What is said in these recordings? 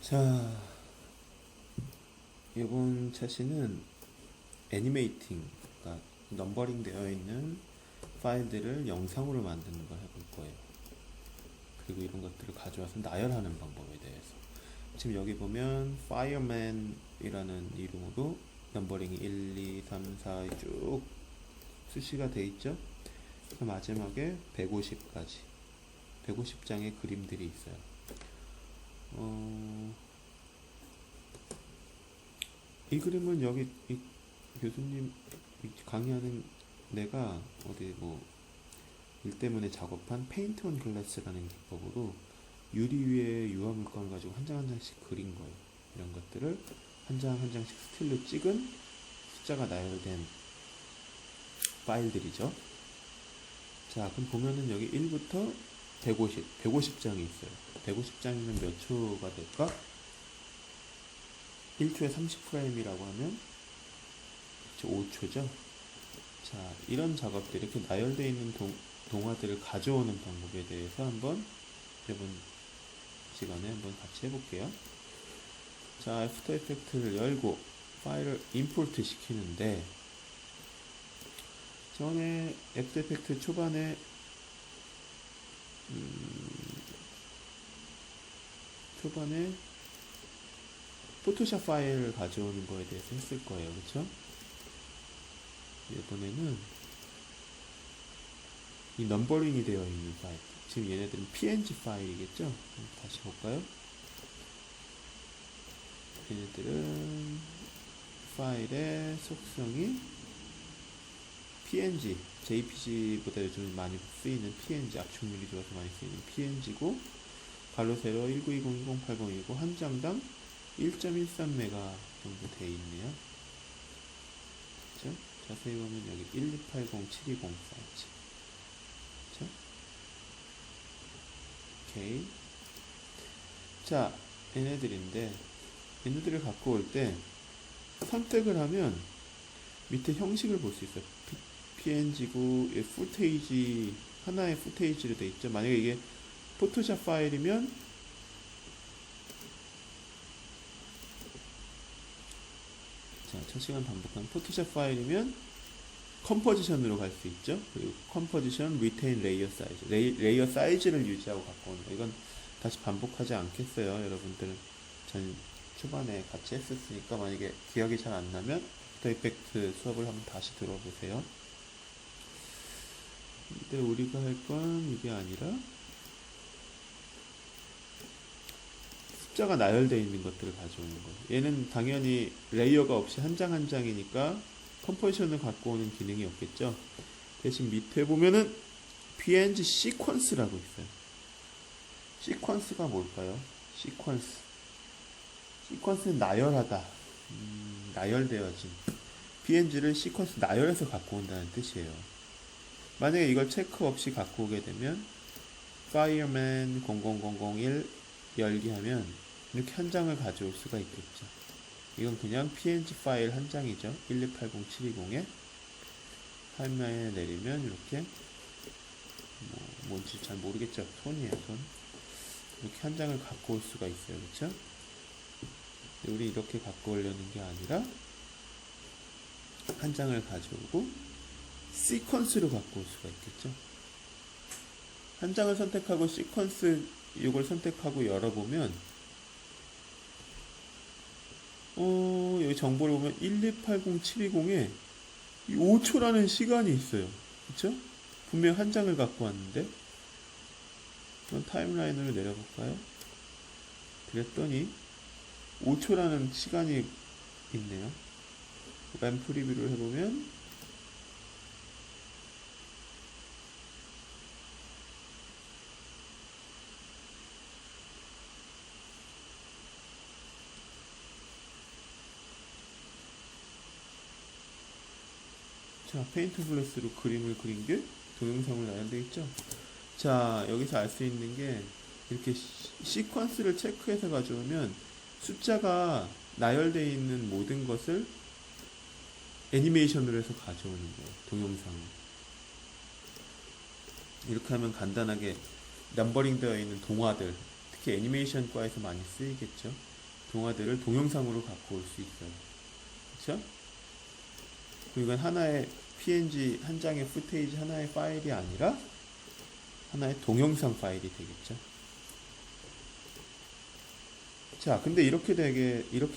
자, 이번 차시는 애니메이팅, 그러니까 넘버링 되어 있는 파일들을 영상으로 만드는 걸 해볼 거예요. 그리고 이런 것들을 가져와서 나열하는 방법에 대해서. 지금 여기 보면 fireman이라는 이름으로 넘버링이 1, 2, 3, 4 쭉 수시가 돼 있죠. 그 마지막에 150까지 150장의 그림들이 있어요. 이 그림은 여기 이 교수님 강의하는 내가 어디 뭐 일 때문에 작업한 페인트 온 글라스라는 기법으로 유리 위에 유화 물감을 가지고 한 장 한 장씩 그린 거예요. 이런 것들을 한 장 한 장씩 스틸로 찍은 숫자가 나열된 파일들이죠. 자, 그럼 보면은 여기 1부터 150장이 있어요. 150장이면 몇 초가 될까? 1초에 30프레임이라고 하면 5초죠. 자, 이런 작업들, 이렇게 나열되어 있는 동화들을 가져오는 방법에 대해서 한번 이번 시간에 한번 같이 해볼게요. 자, 애프터 이펙트를 열고 파일을 임포트 시키는데, 전에 애프터 이펙트 초반에 포토샵 파일을 가져오는 거에 대해서 했을 거예요. 그쵸? 이번에는 이 넘버링이 되어 있는 파일, 지금 얘네들은 png 파일이겠죠? 다시 볼까요? 얘네들은 파일의 속성이 png, jpg보다 요즘 많이 쓰이는 png, 압축률이 좋아서 많이 쓰이는 png고, 가로 세로 1920-1080이고 한 장당 1.13메가 정도 돼 있네요. 그쵸? 자세히 보면 여기 1280720 사이즈. 그쵸? 오케이. 자, 얘네들을 갖고 올 때 선택을 하면 밑에 형식을 볼 수 있어요. PNG고 후테이지, 하나의 후테이지로 돼 있죠. 만약에 이게 포토샵 파일이면 자, 첫 시간 반복한 포토샵 파일이면 컴포지션으로 갈 수 있죠. 그리고 컴포지션, 리테인 레이어 사이즈, 레이어 사이즈를 유지하고 갖고 오는 거. 이건 다시 반복하지 않겠어요. 여러분들은 전 초반에 같이 했었으니까 만약에 기억이 잘 안 나면 애프터 이펙트 수업을 한번 다시 들어보세요. 근데 우리가 할 건 이게 아니라 숫자가 나열되어 있는 것들을 가져오는 거예요. 얘는 당연히 레이어가 없이 한 장 한 장이니까 컴포지션을 갖고 오는 기능이 없겠죠. 대신 밑에 보면은 png 시퀀스라고 있어요. 시퀀스가 뭘까요? 시퀀스는 나열하다, 나열되어진. png를 시퀀스 나열해서 갖고 온다는 뜻이에요. 만약에 이걸 체크 없이 갖고 오게 되면 fireman 00001 열기 하면 이렇게 한 장을 가져올 수가 있겠죠. 이건 그냥 png 파일 한 장이죠. 1280720에 타임라인에 내리면 이렇게 뭔지 잘 모르겠죠. 손이에요, 손. 이렇게 한 장을 갖고 올 수가 있어요. 그렇죠? 우리 이렇게 갖고 오려는 게 아니라 한 장을 가져오고 시퀀스로 갖고 올 수가 있겠죠. 한 장을 선택하고 시퀀스 이걸 선택하고 열어보면 여기 정보를 보면 1280720에 5초라는 시간이 있어요. 그쵸? 분명 한 장을 갖고 왔는데 이건 타임라인으로 내려볼까요? 그랬더니 5초라는 시간이 있네요. 램 프리뷰를 해보면 자, 페인트 블러스로 그림을 그린 게 동영상으로 나열되어 있죠. 자, 여기서 알 수 있는 게 이렇게 시퀀스를 체크해서 가져오면 숫자가 나열되어 있는 모든 것을 애니메이션으로 해서 가져오는 거예요. 동영상을. 이렇게 하면 간단하게 넘버링 되어 있는 동화들, 특히 애니메이션과에서 많이 쓰이겠죠. 동화들을 동영상으로 갖고 올 수 있어요. 그렇죠? 이건 하나의 PNG 한 장의 푸테이지 하나의 파일이 아니라 하나의 동영상 파일이 되겠죠. 자, 근데 이렇게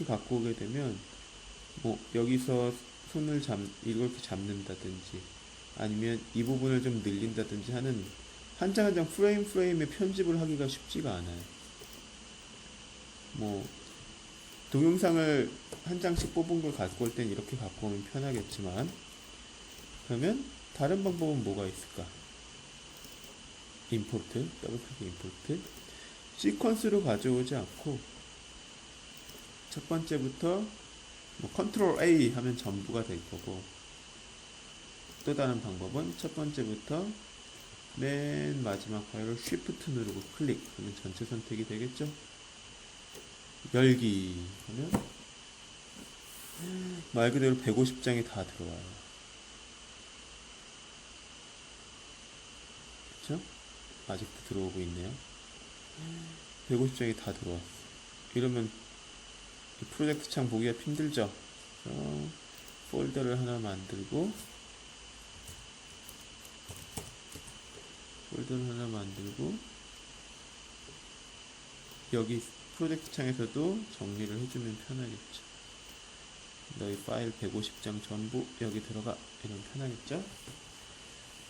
갖고 오게 되면 뭐 여기서 이렇게 잡는다든지 아니면 이 부분을 좀 늘린다든지 하는 한 장 한 장 프레임에 편집을 하기가 쉽지가 않아요. 뭐 동영상을 한 장씩 뽑은 걸 갖고 올 땐 이렇게 갖고 오면 편하겠지만, 그러면 다른 방법은 뭐가 있을까? 임포트, 더블클릭 임포트. 시퀀스로 가져오지 않고 첫 번째부터 뭐 컨트롤 A 하면 전부가 될 거고, 또 다른 방법은 첫 번째부터 맨 마지막 파일을 쉬프트 누르고 클릭 하면 전체 선택이 되겠죠. 열기 하면 말 그대로 150장이 다 들어와요. 그쵸? 아직도 들어오고 있네요. 150장이 다 들어왔어. 이러면 프로젝트 창 보기가 힘들죠. 그래서 폴더를 하나 만들고 여기 프로젝트 창에서도 정리를 해주면 편하겠죠. 너희 파일 150장 전부 여기 들어가, 이러면 편하겠죠.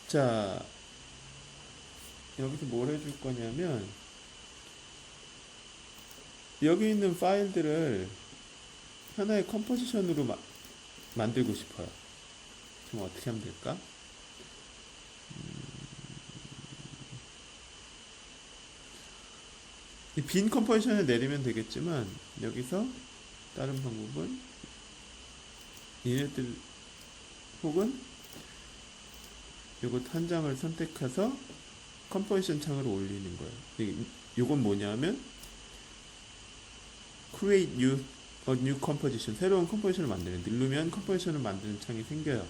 자, 여기서 뭘 해줄 거냐면 여기 있는 파일들을 하나의 컴포지션으로 만들고 싶어요. 그럼 어떻게 하면 될까? 이 빈 컴포지션을 내리면 되겠지만, 여기서 다른 방법은 얘네들 혹은 요것 한 장을 선택해서 컴포지션 창으로 올리는 거예요. 요건 뭐냐면 create new composition, 새로운 컴포지션을 만드는, 누르면 컴포지션을 만드는 창이 생겨요.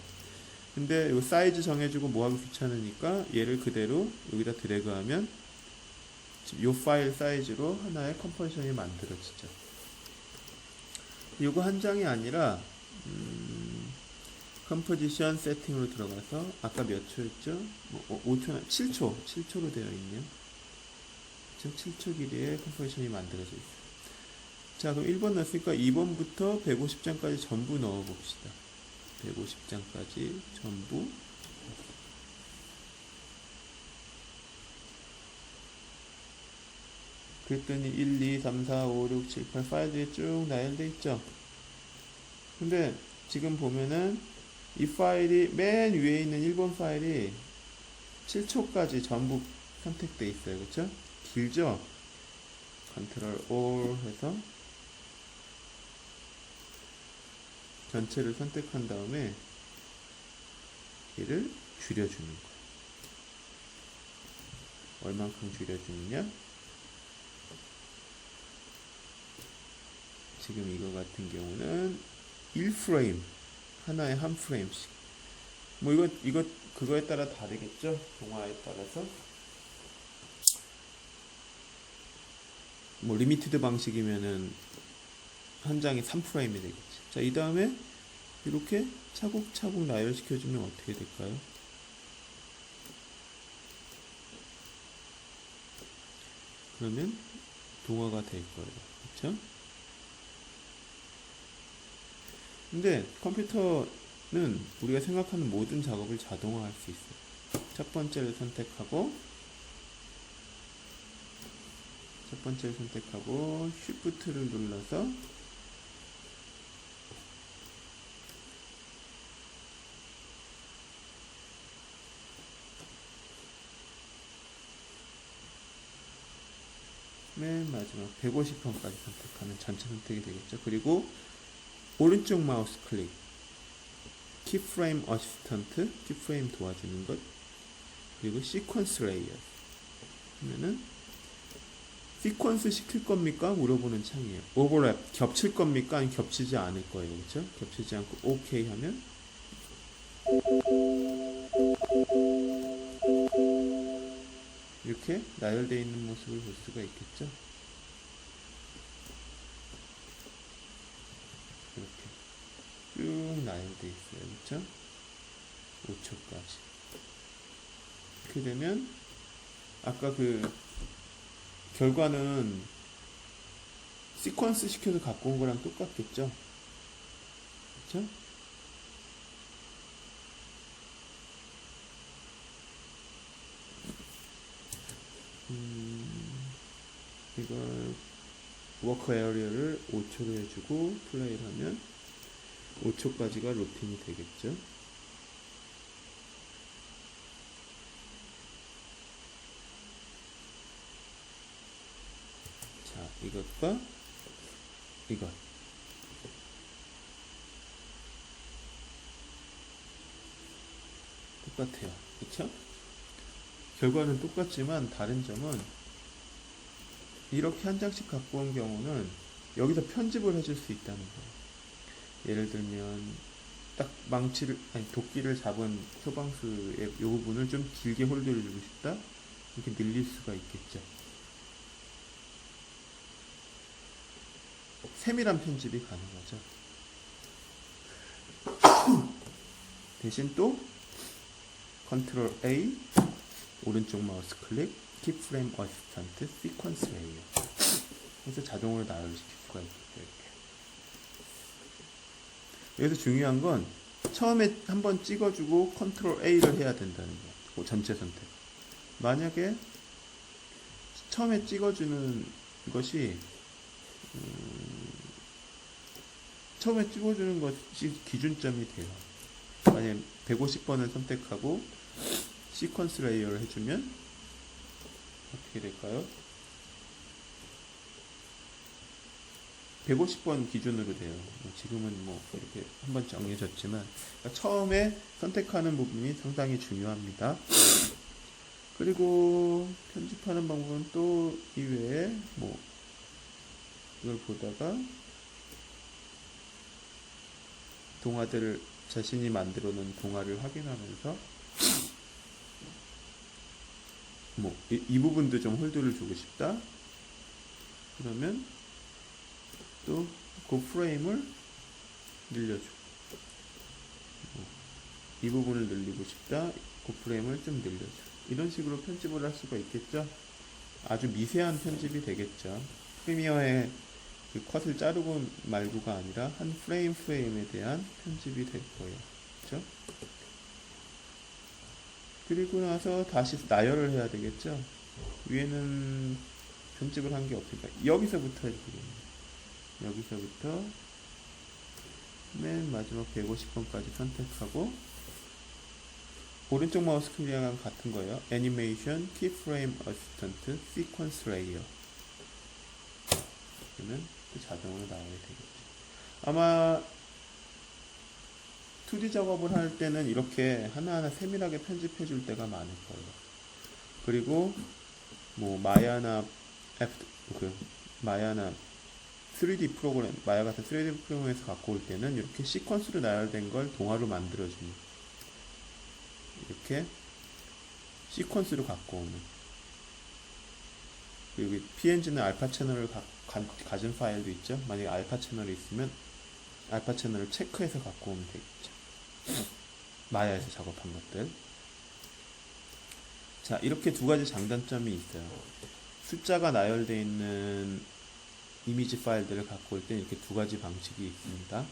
근데 요 사이즈 정해주고 뭐하기 귀찮으니까 얘를 그대로 여기다 드래그하면 요 파일 사이즈로 하나의 컴포지션이 만들어지죠. 요거 한 장이 아니라 컴포지션 세팅으로 들어가서 아까 몇 초였죠? 7초로 되어 있네요. 지금 7초 길이의 컴포지션이 만들어져 있어요. 자, 그럼 1번 넣었으니까 2번부터 150장까지 전부 넣어봅시다. 150장까지 전부. 그랬더니 1, 2, 3, 4, 5, 6, 7, 8 파일들이 쭉 나열되어 있죠. 근데 지금 보면은 이 파일이 맨 위에 있는 1번 파일이 7초까지 전부 선택되어 있어요. 그쵸? 길죠? 컨트롤 all 해서 전체를 선택한 다음에 얘를 줄여주는 거예요. 얼만큼 줄여주느냐? 지금 이거 같은 경우는 1프레임, 하나에 한 프레임씩. 뭐 그거에 따라 다르겠죠? 동화에 따라서. 뭐 리미티드 방식이면은 한 장이 3프레임이 되겠지. 자, 이 다음에 이렇게 차곡차곡 나열시켜주면 어떻게 될까요? 그러면 동화가 될 거예요. 그쵸? 근데 컴퓨터는 우리가 생각하는 모든 작업을 자동화할 수 있어요. 첫 번째를 선택하고 쉬프트를 눌러서 맨 마지막 150번까지 선택하면 전체 선택이 되겠죠. 그리고 오른쪽 마우스 클릭, 키프레임 어시스턴트, 키프레임 도와주는 것, 그리고 시퀀스 레이어 하면은 시퀀스 시킬 겁니까? 물어보는 창이에요. 오버랩, 겹칠 겁니까? 아니면 겹치지 않을 거예요. 그렇죠? 겹치지 않고 OK 하면 이렇게 나열되어 있는 모습을 볼 수가 있겠죠. 쭉 나열돼 있어요. 그쵸? 5초까지. 이렇게 되면 아까 그 결과는 시퀀스 시켜서 갖고 온 거랑 똑같겠죠? 그쵸? 이걸 워크 에어리어를 5초로 해주고 플레이를 하면 5초까지가 루틴이 되겠죠? 자, 이것과 이것 똑같아요. 그쵸? 결과는 똑같지만 다른 점은 이렇게 한 장씩 갖고 온 경우는 여기서 편집을 해줄 수 있다는 거예요. 예를 들면 딱 망치를 아니 도끼를 잡은 소방수의 이 부분을 좀 길게 홀드를 주고 싶다. 이렇게 늘릴 수가 있겠죠. 세밀한 편집이 가능하죠. 대신 또 컨트롤 A 오른쪽 마우스 클릭 Keep Frame Assistant Sequence Layer 해서 자동으로 나열시킬 수가 있겠죠. 이렇게. 여기서 중요한 건 처음에 한번 찍어주고 컨트롤 A를 해야 된다는 거예요. 전체 선택. 만약에 처음에 찍어주는 것이 처음에 찍어주는 것이 기준점이 돼요. 만약에 150번을 선택하고 시퀀스 레이어를 해주면 어떻게 될까요? 150번 기준으로 돼요. 지금은 뭐 이렇게 한번 정해졌지만 그러니까 처음에 선택하는 부분이 상당히 중요합니다. 그리고 편집하는 방법은 또 이외에 뭐 이걸 보다가 동화들을 자신이 만들어 놓은 동화를 확인하면서 뭐 이 부분도 좀 홀드를 주고 싶다. 그러면 또 그 프레임을 늘려주고 이 부분을 늘리고 싶다. 그 프레임을 좀 늘려주고 이런 식으로 편집을 할 수가 있겠죠. 아주 미세한 편집이 되겠죠. 프리미어에 그 컷을 자르고 말고가 아니라 한 프레임에 대한 편집이 될 거예요. 그렇죠? 그리고 나서 다시 나열을 해야 되겠죠. 위에는 편집을 한 게 없으니까 여기서부터 해야 되겠네요. 여기서부터 맨 마지막 150번까지 선택하고 오른쪽 마우스 클릭이랑 같은 거예요. 애니메이션, 키프레임 어시스턴트, 시퀀스 레이어. 그러면 자동으로 나와야 되겠죠. 아마 2D 작업을 할 때는 이렇게 하나하나 세밀하게 편집해 줄 때가 많을 거예요. 그리고 뭐 마야나 3D 프로그램, 마야 같은 3D 프로그램에서 갖고 올 때는 이렇게 시퀀스로 나열된 걸 동화로 만들어주는 이렇게 시퀀스로 갖고 오는 그리고 PNG는 알파 채널을 가진 파일도 있죠. 만약에 알파 채널이 있으면 알파 채널을 체크해서 갖고 오면 되겠죠. 마야에서 작업한 것들. 자, 이렇게 두 가지 장단점이 있어요. 숫자가 나열되어 있는 이미지 파일들을 갖고 올 때 이렇게 두 가지 방식이 있습니다.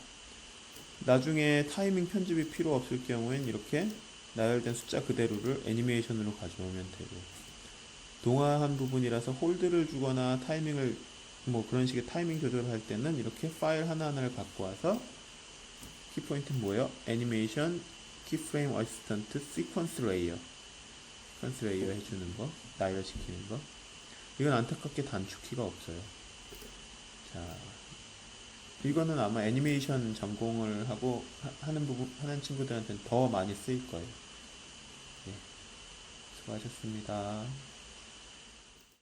나중에 타이밍 편집이 필요 없을 경우엔 이렇게 나열된 숫자 그대로를 애니메이션으로 가져오면 되고, 동화한 부분이라서 홀드를 주거나 타이밍을 뭐 그런 식의 타이밍 조절을 할 때는 이렇게 파일 하나하나를 갖고 와서 키포인트는 뭐예요? 애니메이션, 키프레임 어시스턴트, 시퀀스 레이어 해주는 거, 나열시키는 거. 이건 안타깝게 단축키가 없어요. 자, 이거는 아마 애니메이션 전공을 하고 하는 친구들한테는 더 많이 쓰일 거예요. 네, 수고하셨습니다.